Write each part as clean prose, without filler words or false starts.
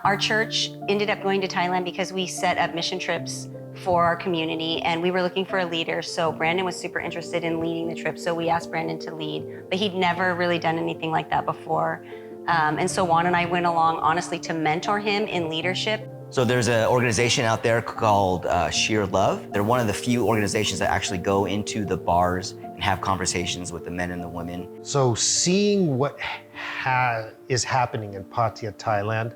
Our church ended up going to Thailand because we set up mission trips for our community and we were looking for a leader. So Brandon was super interested in leading the trip. So we asked Brandon to lead, but he'd never really done anything like that before. And so Juan and I went along, honestly, to mentor him in leadership. So there's an organization out there called Sheer Love. They're one of the few organizations that actually go into the bars and have conversations with the men and the women. So seeing what is happening in Pattaya, Thailand,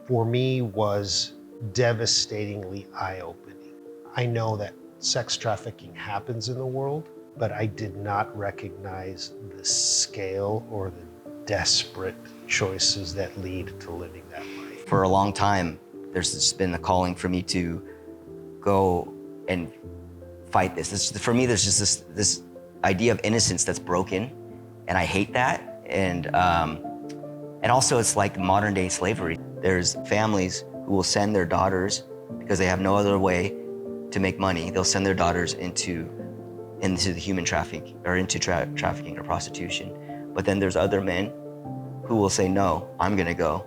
for me was devastatingly eye-opening. I know that sex trafficking happens in the world, but I did not recognize the scale or the desperate choices that lead to living that life. For a long time, there's just been a calling for me to go and fight this. For me, there's just this idea of innocence that's broken, and I hate that. And also it's like modern day slavery. There's families who will send their daughters, because they have no other way to make money, they'll send their daughters into the human trafficking or into trafficking or prostitution. But then there's other men who will say, no, I'm gonna go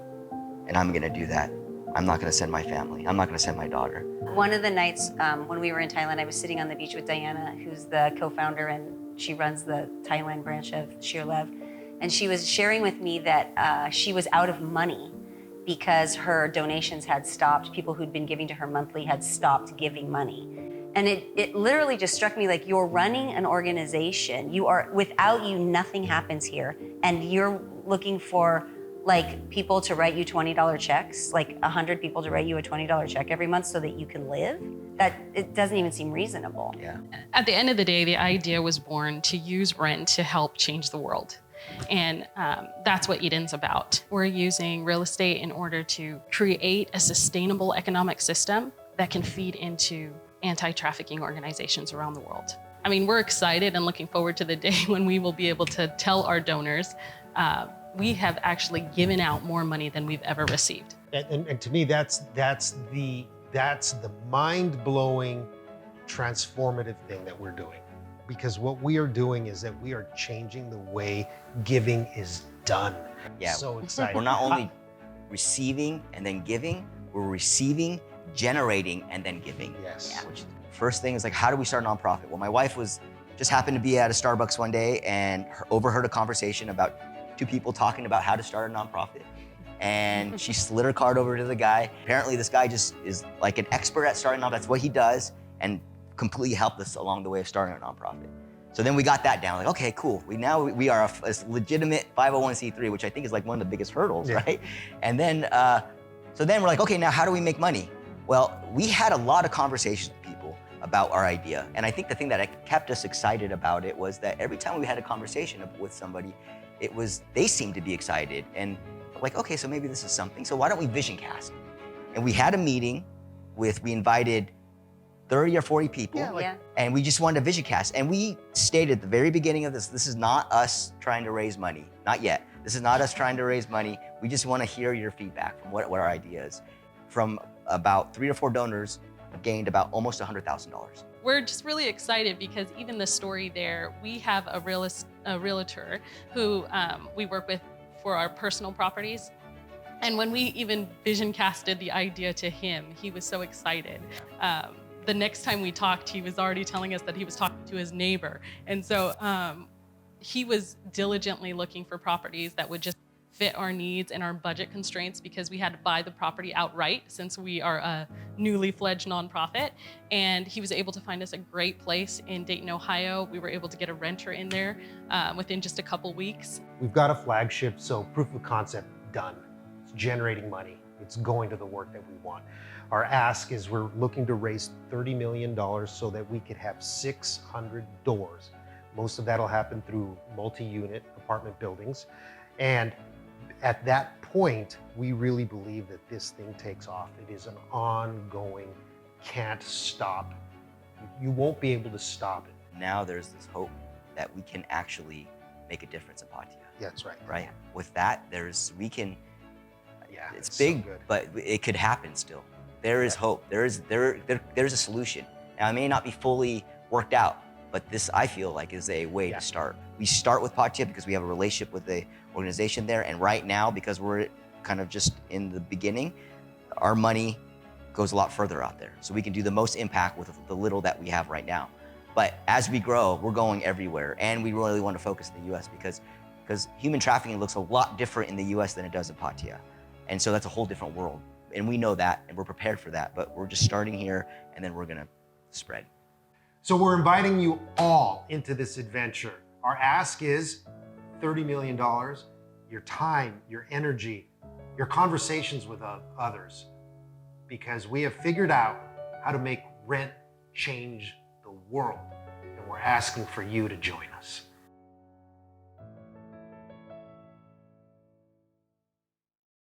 and I'm gonna do that. I'm not gonna send my family. I'm not gonna send my daughter. One of the nights when we were in Thailand, I was sitting on the beach with Diana, who's the co-founder and she runs the Thailand branch of Sheer Love. And she was sharing with me that she was out of money because her donations had stopped. People who'd been giving to her monthly had stopped giving money. And it literally just struck me like, you're running an organization. Without you, nothing happens here. And you're looking for like people to write you $20 checks, like 100 people to write you a $20 check every month so that you can live. It doesn't even seem reasonable. Yeah. At the end of the day, the idea was born to use rent to help change the world. And that's what Eden's about. We're using real estate in order to create a sustainable economic system that can feed into anti-trafficking organizations around the world. I mean, we're excited and looking forward to the day when we will be able to tell our donors, we have actually given out more money than we've ever received. And to me, that's the mind-blowing, transformative thing that we're doing. Because what we are doing is that we are changing the way giving is done. Yeah. So exciting. We're not only receiving and then giving, we're receiving, generating, and then giving. Yes. Yeah. Which first thing is like, how do we start a nonprofit? Well, my wife just happened to be at a Starbucks one day and overheard a conversation about two people talking about how to start a nonprofit. And she slid her card over to the guy. Apparently this guy just is like an expert at starting a nonprofit. That's what he does. And completely helped us along the way of starting our nonprofit. So then we got that down, like, okay, cool. We are a legitimate 501c3, which I think is like one of the biggest hurdles, yeah. Right? And then, so then we're like, okay, now how do we make money? Well, we had a lot of conversations with people about our idea. And I think the thing that kept us excited about it was that every time we had a conversation with somebody, they seemed to be excited. And like, okay, so maybe this is something. So why don't we vision cast? And we had a meeting we invited 30 or 40 people, and we just wanted a vision cast. And we stated at the very beginning of this is not us trying to raise money, not yet. This is not us trying to raise money. We just want to hear your feedback from what our idea is. From about 3 or 4 donors, gained about almost $100,000. We're just really excited because even the story there, we have a realtor who we work with for our personal properties. And when we even vision casted the idea to him, he was so excited. The next time we talked, he was already telling us that he was talking to his neighbor. And so he was diligently looking for properties that would just fit our needs and our budget constraints because we had to buy the property outright since we are a newly fledged nonprofit. And he was able to find us a great place in Dayton, Ohio. We were able to get a renter in there within just a couple weeks. We've got a flagship, so proof of concept done. It's generating money. It's going to the work that we want. Our ask is we're looking to raise $30 million so that we could have 600 doors. Most of that'll happen through multi-unit apartment buildings. And at that point, we really believe that this thing takes off. It is an ongoing, can't stop. You won't be able to stop it. Now there's this hope that we can actually make a difference in Pattaya. That's right. Right? Yeah. With that, it's big, so but it could happen still. There is hope. There's a solution. Now, it may not be fully worked out, but this, I feel like, is a way to start. We start with Pattaya because we have a relationship with the organization there, and right now, because we're kind of just in the beginning, our money goes a lot further out there. So we can do the most impact with the little that we have right now. But as we grow, we're going everywhere. And we really want to focus in the US because human trafficking looks a lot different in the US than it does in Pattaya. And so that's a whole different world. And we know that, and we're prepared for that, but we're just starting here, and then we're gonna spread. So we're inviting you all into this adventure. Our ask is $30 million, your time, your energy, your conversations with others, because we have figured out how to make rent change the world, and we're asking for you to join us.